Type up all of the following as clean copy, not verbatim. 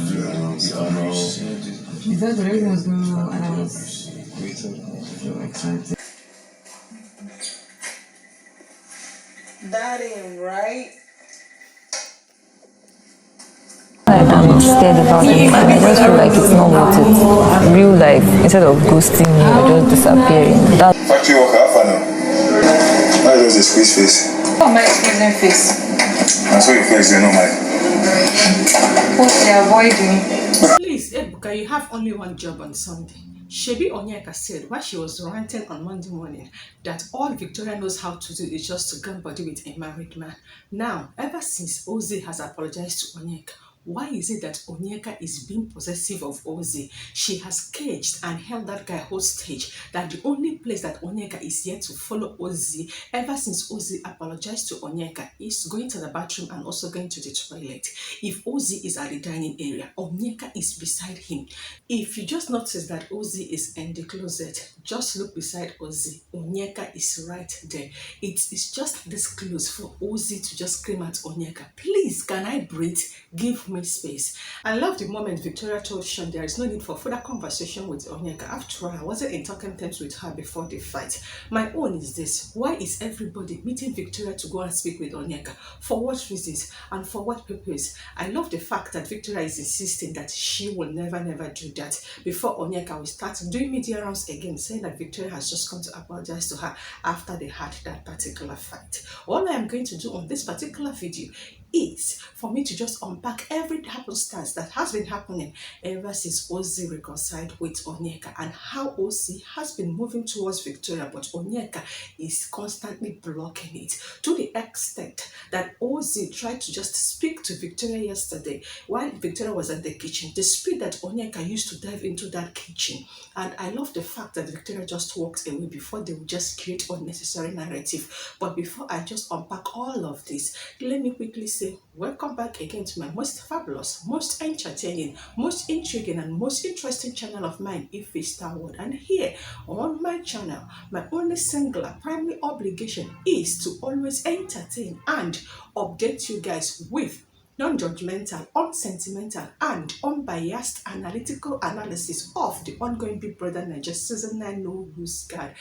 Is that the reason was going on and I was so excited? That ain't right. I'm scared about it. I just feel like it's not worth it. Real life, instead of ghosting me or just disappearing. Factory worker, how far now? Why does the squeeze face? Oh, my squeezing face. I saw your face, you're not mine. What they avoid me. Please, Ebuka, you have only one job on Sunday. Shebi Onyeka said while she was ranting on Monday morning that all Victoria knows how to do is just to gun body with a married man. Now, ever since Ozee has apologized to Onyeka, why is it that Onyeka is being possessive of Ozee? She has caged and held that guy hostage, that the only place that Onyeka is yet to follow Ozee ever since Ozee apologized to Onyeka is going to the bathroom and also going to the toilet. If Ozee is at the dining area, Onyeka is beside him. If you just notice that Ozee is in the closet, just look beside Ozee. Onyeka is right there. It is just this close for Ozee to just scream at Onyeka, please, can I breathe? Give me space. I love the moment Victoria told Sean there is no need for further conversation with Onyeka. After all, I wasn't in talking terms with her before the fight. My own is this: why is everybody meeting Victoria to go and speak with Onyeka? For what reasons and for what purpose? I love the fact that Victoria is insisting that she will never do that before Onyeka will start doing media rounds again, saying that Victoria has just come to apologize to her after they had that particular fight. All I am going to do on this particular video is for me to just unpack every happenstance that has been happening ever since Ozee reconciled with Onyeka, and how Ozee has been moving towards Victoria, but Onyeka is constantly blocking it, to the extent that Ozee tried to just speak to Victoria yesterday while Victoria was in the kitchen. The speed that Onyeka used to dive into that kitchen, and I love the fact that Victoria just walked away before they would just create unnecessary narrative. But before I just unpack all of this, let me quickly say welcome back again to my most fabulous, most entertaining, most intriguing and most interesting channel of mine, Ify. And here on my channel, my only singular primary obligation is to always entertain and update you guys with non-judgmental, unsentimental, and unbiased analytical analysis of the ongoing bigbrothernaija season 9 No Rules Guard.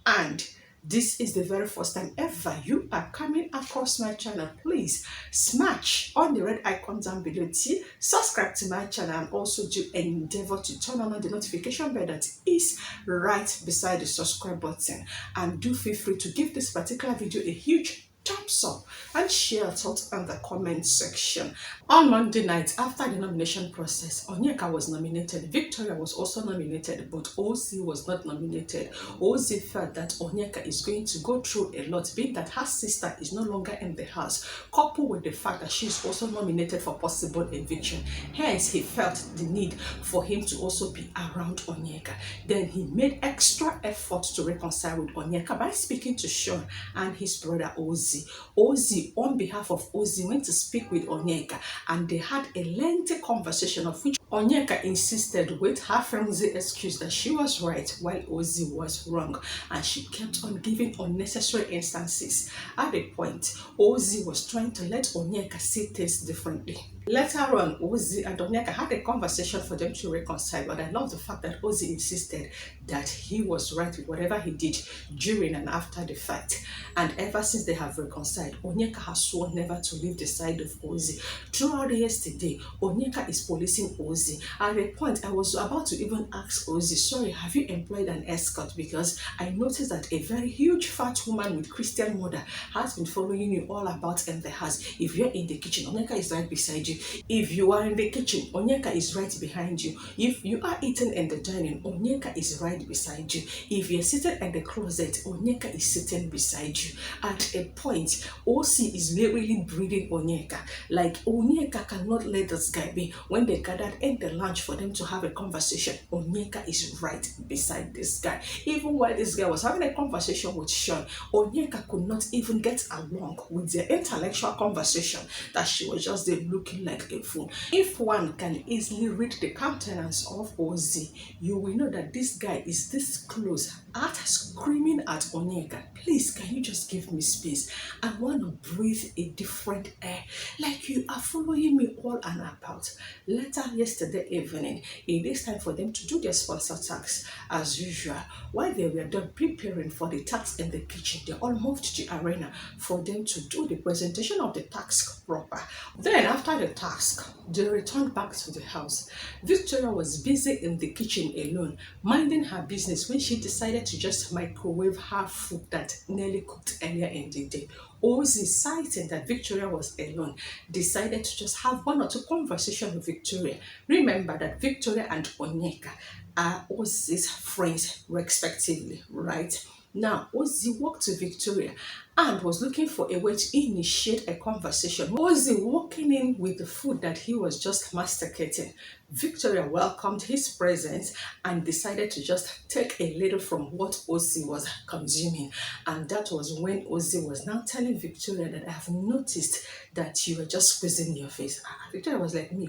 And this is the very first time ever you are coming across my channel, please smash on the red icon down below to subscribe to my channel, and also do endeavor to turn on the notification bell that is right beside the subscribe button. And do feel free to give this particular video a huge thumbs up and share your thoughts in the comment section. On Monday night, after the nomination process, Onyeka was nominated, Victoria was also nominated, but Ozee was not nominated. Ozee felt that Onyeka is going to go through a lot, being that her sister is no longer in the house, coupled with the fact that she is also nominated for possible eviction. Hence, he felt the need for him to also be around Onyeka. Then he made extra effort to reconcile with Onyeka by speaking to Sean and his brother Ozee. Ozee, on behalf of Ozee, went to speak with Onyeka, and they had a lengthy conversation of which Onyeka insisted with her flimsy excuse that she was right while Ozee was wrong, and she kept on giving unnecessary instances. At a point, Ozee was trying to let Onyeka see things differently. Later on, Ozee and Onyeka had a conversation for them to reconcile, but I love the fact that Ozee insisted that he was right with whatever he did during and after the fight. And ever since they have reconciled, Onyeka has sworn never to leave the side of Ozee. Throughout yesterday, Onyeka is policing Ozee. At a point, I was about to even ask Ozee, sorry, have you employed an escort? Because I noticed that a very huge fat woman with Christian mother has been following you all about in the house. If you're in the kitchen, Onyeka is right beside you. If you are in the kitchen, Onyeka is right behind you. If you are eating in the dining, Onyeka is right beside you. If you're sitting in the closet, Onyeka is sitting beside you. At a point, Ozee is literally breathing Onyeka. Like, Onyeka cannot let this guy be. When they gathered in the lounge for them to have a conversation, Onyeka is right beside this guy. Even while this guy was having a conversation with Sean, Onyeka could not even get along with their intellectual conversation, that she was just there looking like a fool. If one can easily read the countenance of Ozee, you will know that this guy is this close at screaming at Onyeka, please, can you just give me space? I want to breathe a different air. Like, you are following me all and about. Later yesterday evening, it is time for them to do their sponsor tax as usual. While they were done preparing for the tax in the kitchen, they all moved to the arena for them to do the presentation of the task proper. Then after the task, they returned back to the house. Victoria was busy in the kitchen alone, minding her business, when she decided to just microwave her food that nearly cooked earlier in the day. Ozee, citing that Victoria was alone, decided to just have one or two conversations with Victoria. Remember that Victoria and Onyeka are Ozee's friends respectively, right? Now, Ozee walked to Victoria and was looking for a way to initiate a conversation. Ozee walking in with the food that he was just masticating. Victoria welcomed his presence and decided to just take a little from what Ozee was consuming. And that was when Ozee was now telling Victoria that I have noticed that you were just squeezing your face. Victoria was like, me,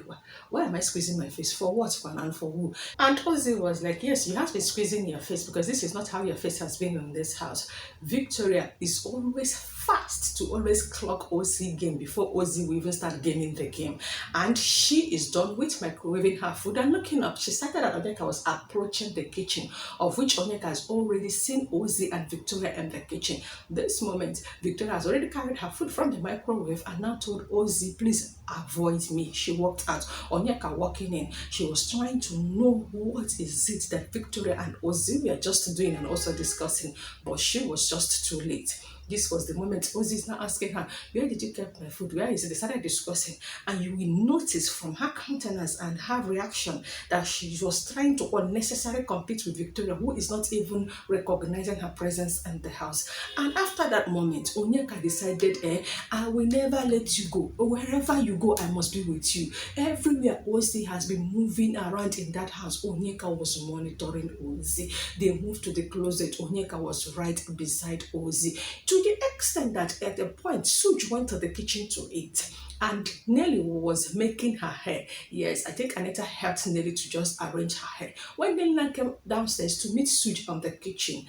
why am I squeezing my face? For what? For and for who? And Ozee was like, yes, you have been squeezing your face because this is not how your face has been in this house. Victoria is always fast to always clock Ozee game before Ozee will even start gaming the game. And she is done with microwaving her food and looking up. She started that Onyeka was approaching the kitchen, of which Onyeka has already seen Ozee and Victoria in the kitchen. This moment, Victoria has already carried her food from the microwave and now told Ozee, please avoid me. She walked out. Onyeka walking in, she was trying to know what is it that Victoria and Ozee were just doing and also discussing, but she was just too late. This was the moment Ozee is now asking her, where did you keep my food? Where is it? They started discussing. And you will notice from her countenance and her reaction that she was trying to unnecessarily compete with Victoria, who is not even recognizing her presence in the house. And after that moment, Onyeka decided, I will never let you go. Wherever you go, I must be with you. Everywhere Ozee has been moving around in that house, Onyeka was monitoring Ozee. They moved to the closet. Onyeka was right beside Ozee. To the extent that at a point, Suj went to the kitchen to eat and Nelly was making her hair. Yes, I think Anita helped Nelly to just arrange her hair. When Nelly came downstairs to meet Suj on the kitchen,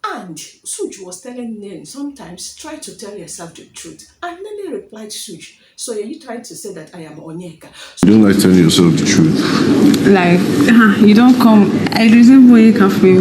and Suj was telling Nelly, sometimes try to tell yourself the truth. And Nelly replied, Suj, so are you trying to say that I am Onyeka? You don't like telling yourself the truth. Like, you don't come. I reason for you cafe.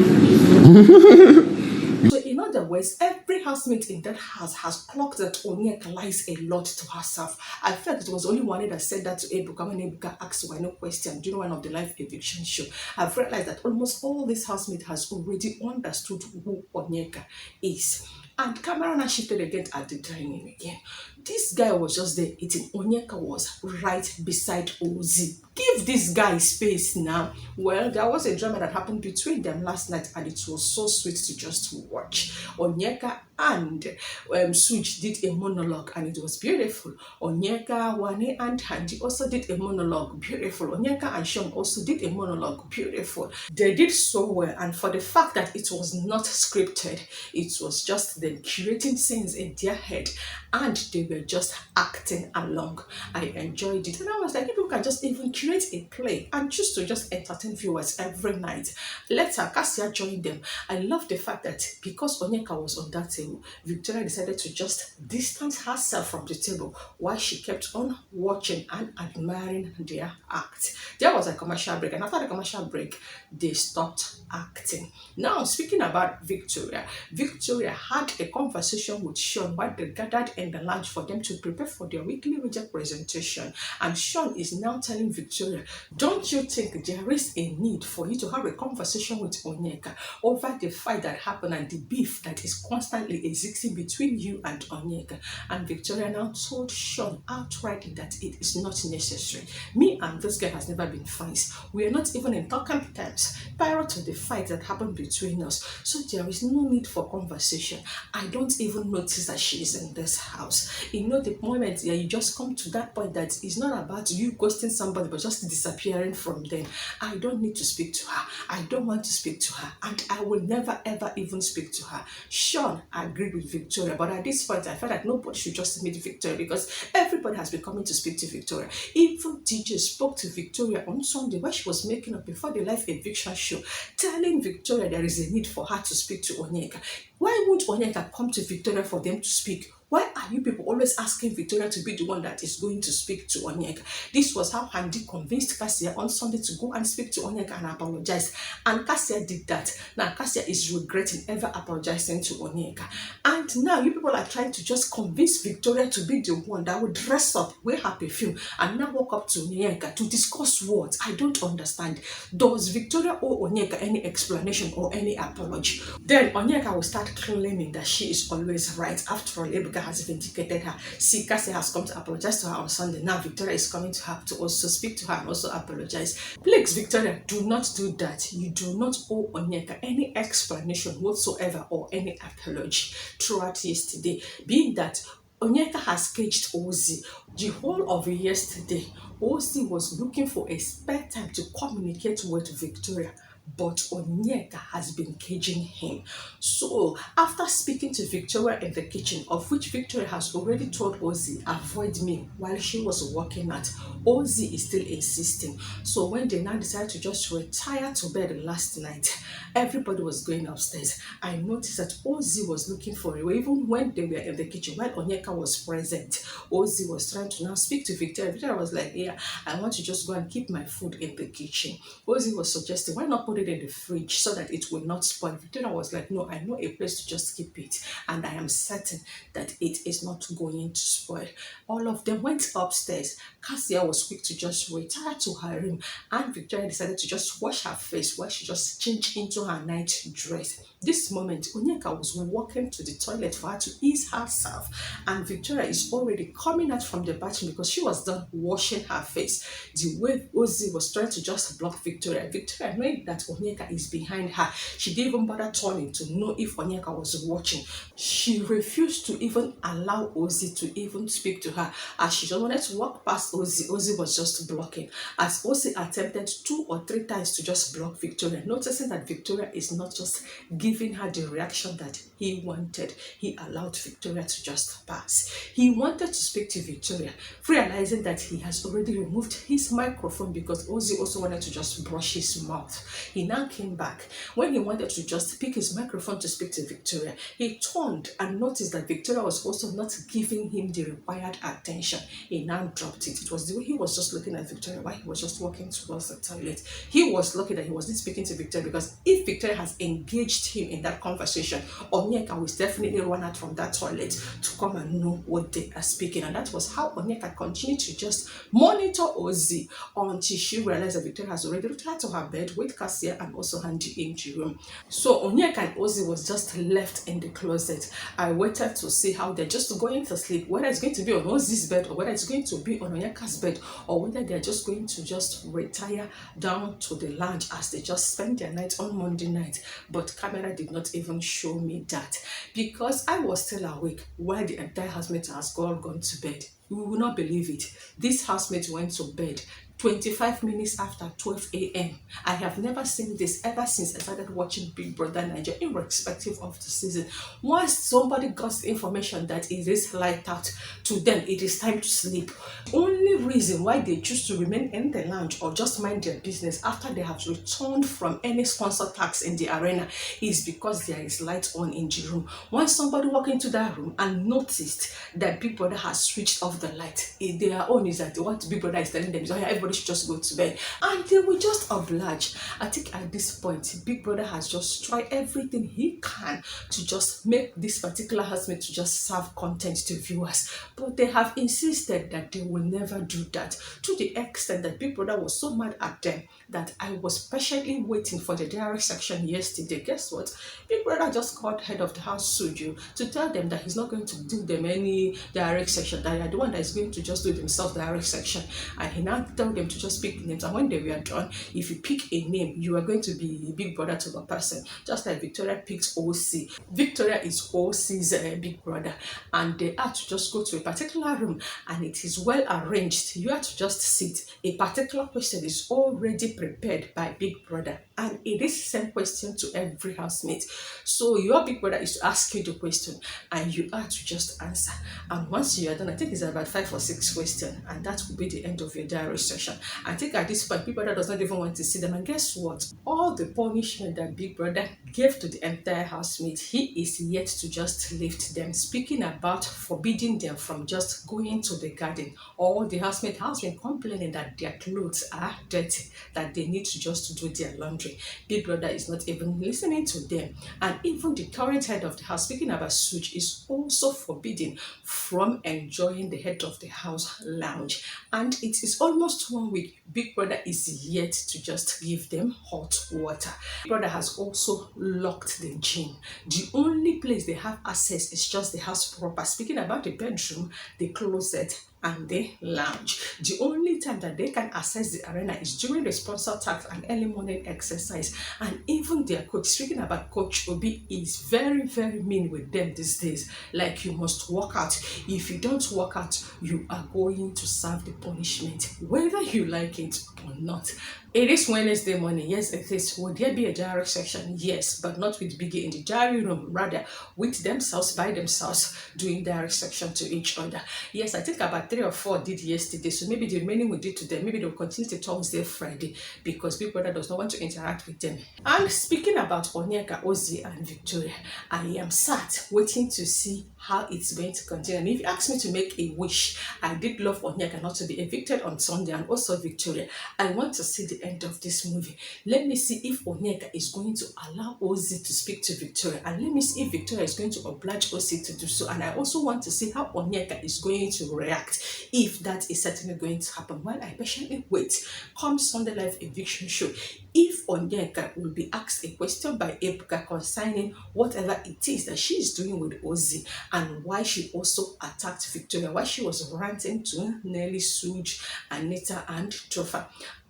So in other words, every housemate in that house has clocked that Onyeka lies a lot to herself. I felt it was only one that said that to Ebuka when Ebuka asked why no question during one of the live eviction show. I've realized that almost all this housemate has already understood who Onyeka is. And camera now shifted again at the dining again. This guy was just there eating. Onyeka was right beside Ozee. Give this guy space now. Well, there was a drama that happened between them last night and it was so sweet to just watch. Onyeka and Suj did a monologue and it was beautiful. Onyeka, Wane and Hanji also did a monologue, beautiful. Onyeka and Sean also did a monologue, beautiful. They did so well, and for the fact that it was not scripted, it was just them curating scenes in their head and they were just acting along. I enjoyed it and I was like, people can just even create a play and choose to just entertain viewers every night. Later, Cassia joined them. I love the fact that because Onyeka was on that table, Victoria decided to just distance herself from the table while she kept on watching and admiring their act. There was a commercial break, and after the commercial break, they stopped acting. Now, speaking about Victoria, Victoria had a conversation with Sean while they gathered in the lounge for them to prepare for their weekly reject presentation. And Sean is now telling Victoria, don't you think there is a need for you to have a conversation with Onyeka over the fight that happened and the beef that is constantly existing between you and Onyeka? And Victoria now told Sean outright that it is not necessary. Me and this guy has never been friends. We are not even in talking terms prior to the fight that happened between us. So there is no need for conversation. I don't even notice that she is in this house. house. You know, the moment you just come to that point that it's not about you ghosting somebody but just disappearing from them. I don't need to speak to her. I don't want to speak to her, and I will never ever even speak to her. Sean agreed with Victoria, but at this point I felt like nobody should just meet Victoria because everybody has been coming to speak to Victoria. Even DJ spoke to Victoria on Sunday when she was making up before the live eviction show, telling Victoria there is a need for her to speak to Onyeka. Why won't Onyeka come to Victoria for them to speak? Why are you people always asking Victoria to be the one that is going to speak to Onyeka? This was how Andy convinced Cassia on Sunday to go and speak to Onyeka and apologize. And Cassia did that. Now Cassia is regretting ever apologizing to Onyeka. And now you people are trying to just convince Victoria to be the one that would dress up, wear her perfume, and now walk up to Onyeka to discuss what? I don't understand. Does Victoria owe Onyeka any explanation or any apology? Then Onyeka will start claiming that she is always right. After all, Ebuka has vindicated her. See, Cassie has come to apologize to her on Sunday. Now Victoria is coming to her to also speak to her and also apologize. Please, Victoria, do not do that. You do not owe Onyeka any explanation whatsoever or any apology throughout yesterday. Being that Onyeka has caged Ozee. The whole of yesterday, Ozee was looking for a spare time to communicate with Victoria, but Onyeka has been caging him. So after speaking to Victoria in the kitchen, of which Victoria has already told Ozee, avoid me, while she was working at, Ozee is still insisting. So when they now decided to just retire to bed last night, everybody was going upstairs. I noticed that Ozee was looking for it. Even when they were in the kitchen, while Onyeka was present, Ozee was trying to now speak to Victoria. Victoria was like, yeah, I want to just go and keep my food in the kitchen. Ozee was suggesting, why not put it in the fridge so that it will not spoil? Victoria was like, no, I know a place to just keep it, and I am certain that it is not going to spoil. All of them went upstairs. Cassia was quick to just retire to her room, and Victoria decided to just wash her face while she just changed into her night dress. This moment, Onyeka was walking to the toilet for her to ease herself, and Victoria is already coming out from the bathroom because she was done washing her face. The way Ozee was trying to just block Victoria, Victoria knowing that Onyeka is behind her, she didn't even bother turning to know if Onyeka was watching. She refused to even allow Ozee to even speak to her, as she just wanted to walk past Ozee. Ozee was just blocking, as Ozee attempted 2 or 3 times to just block Victoria, noticing that Victoria is not just giving her the reaction that he wanted. He allowed Victoria to just pass. He wanted to speak to Victoria, realizing that he has already removed his microphone because Ozee also wanted to just brush his mouth. He now came back. When he wanted to just pick his microphone to speak to Victoria, he turned and noticed that Victoria was also not giving him the required attention. He now dropped it. It was the way he was just looking at Victoria while he was just walking towards the toilet. He was lucky that he wasn't speaking to Victoria, because if Victoria has engaged him in that conversation, Onyeka will definitely run out from that toilet to come and know what they are speaking. And that was how Onyeka continued to just monitor Ozee until she realized that Victoria has already retired to her bed with Cassia and also Andy in the room. So Onyeka and Ozee was just left in the closet. I waited to see how they're just going to sleep, whether it's going to be on Ozee's bed or whether it's going to be on Onyeka's bed, or whether they're just going to just retire down to the lounge as they just spend their night on Monday night. But camera did not even show me that, because I was still awake while the entire housemate has all gone to bed. You will not believe it. This housemate went to bed 25 minutes after 12 a.m. I have never seen this ever since I started watching bigbrothernaija, irrespective of the season. Once somebody got the information that it is light out, to them it is time to sleep. Only reason why they choose to remain in the lounge or just mind their business after they have returned from any sponsor tax in the arena is because there is light on in the room. Once somebody walked into that room and noticed that Big Brother has switched off the light, their own is that what Big Brother is telling them is, oh yeah, everybody should just go to bed, and they will just oblige. I think at this point, Big Brother has just tried everything he can to just make this particular housemate to just serve content to viewers, but they have insisted that they will never do that, to the extent that Big Brother was so mad at them that I was patiently waiting for the direct section yesterday. Guess what? Big Brother just called head of the house studio to tell them that he's not going to do them any direct section, that they are the one that is going to just do themselves direct section. And he now told told them to just pick names, and when they were done, if you pick a name, you are going to be big brother to the person. Just like Victoria picked Ozee. Victoria is Ozee's big brother, and they had to just go to a particular room, and it is well arranged. You have to just sit. A particular question is already prepared by big brother, and it is the same question to every housemate. So your big brother is to ask you the question, and you have to just answer. And once you are done, I think it's about 5 or 6 questions, and that will be the end of your diary session. I think at this point, big brother does not even want to see them. And guess what? All the punishment that big brother gave to the entire housemate, he is yet to just lift them. Speaking about forbidding them from just going to the garden. All the housemate has been complaining that their clothes are dirty, that they need to just do their laundry. Big brother is not even listening to them. And even the current head of the house, speaking about Suj, is also forbidden from enjoying the head of the house lounge. And it is almost 1 week. Big brother is yet to just give them hot water. Big brother has also locked the gym. The only place they have access is just the house proper. Speaking about the bedroom, the closet, and the lounge. The only time that they can access the arena is during the sponsor tax and early morning exercise. And even their coach, speaking about Coach Obi, is very, very mean with them these days. Like, you must work out. If you don't work out, you are going to serve the punishment, whether you like it or not. It is Wednesday morning. Yes, it is. Will there be a diary section? Yes, but not with Biggie in the diary room, rather with themselves, by themselves, doing diary section to each other. Yes, I think about 3 or 4 did yesterday, so maybe the remaining we did today. Maybe they'll continue to Thursday, Friday, because Big Brother does not want to interact with them. And speaking about Onyeka, Ozee, and Victoria, I am sat waiting to see how it's going to continue. And if you ask me to make a wish, I did love Onyeka not to be evicted on Sunday, and also Victoria. I want to see the end of this movie. Let me see if Onyeka is going to allow Ozee to speak to Victoria, and let me see if Victoria is going to oblige Ozee to do so. And I also want to see how Onyeka is going to react, if that is certainly going to happen, while I patiently wait come Sunday live eviction show. If Onyeka will be asked a question by Ebuka concerning whatever it is that she is doing with Ozee, and why she also attacked Victoria, why she was ranting to Nelly, Suj, Anita, and Topher.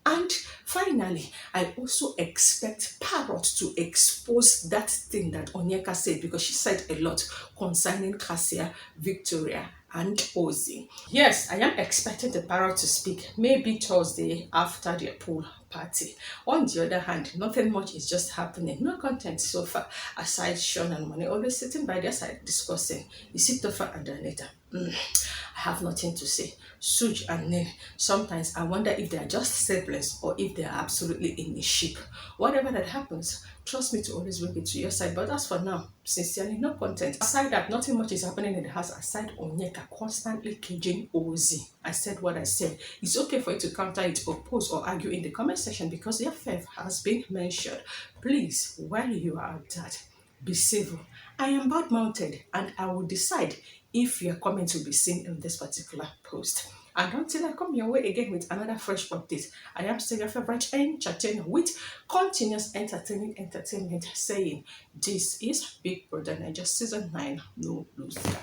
And finally, I also expect Parrot to expose that thing that Onyeka said, because she said a lot concerning Cassia, Victoria, and Ozee. Yes, I am expecting the Parrot to speak, maybe Thursday after their pool party. On the other hand, nothing much is just happening. No content so far, aside Sean and Money always sitting by their side discussing. You see Topher and Anita. I have nothing to say. Suj and Nen, sometimes I wonder if they are just siblings or if they are absolutely in a ship. Whatever that happens, trust me to always bring it to your side. But as for now, sincerely, no content. Aside that, nothing much is happening in the house aside Onyeka constantly caging Ozee. I said what I said. It's okay for you to counter it, oppose, or argue in the comment section, because your faith has been mentioned. Please, while you are at that, be civil. I am bad-mouthed, and I will decide if your comment will be seen in this particular post. And until I come your way again with another fresh update, I am still your favorite entertainer with continuous entertaining entertainment, saying this is Bigbrother Naija Season 9, no lose guard.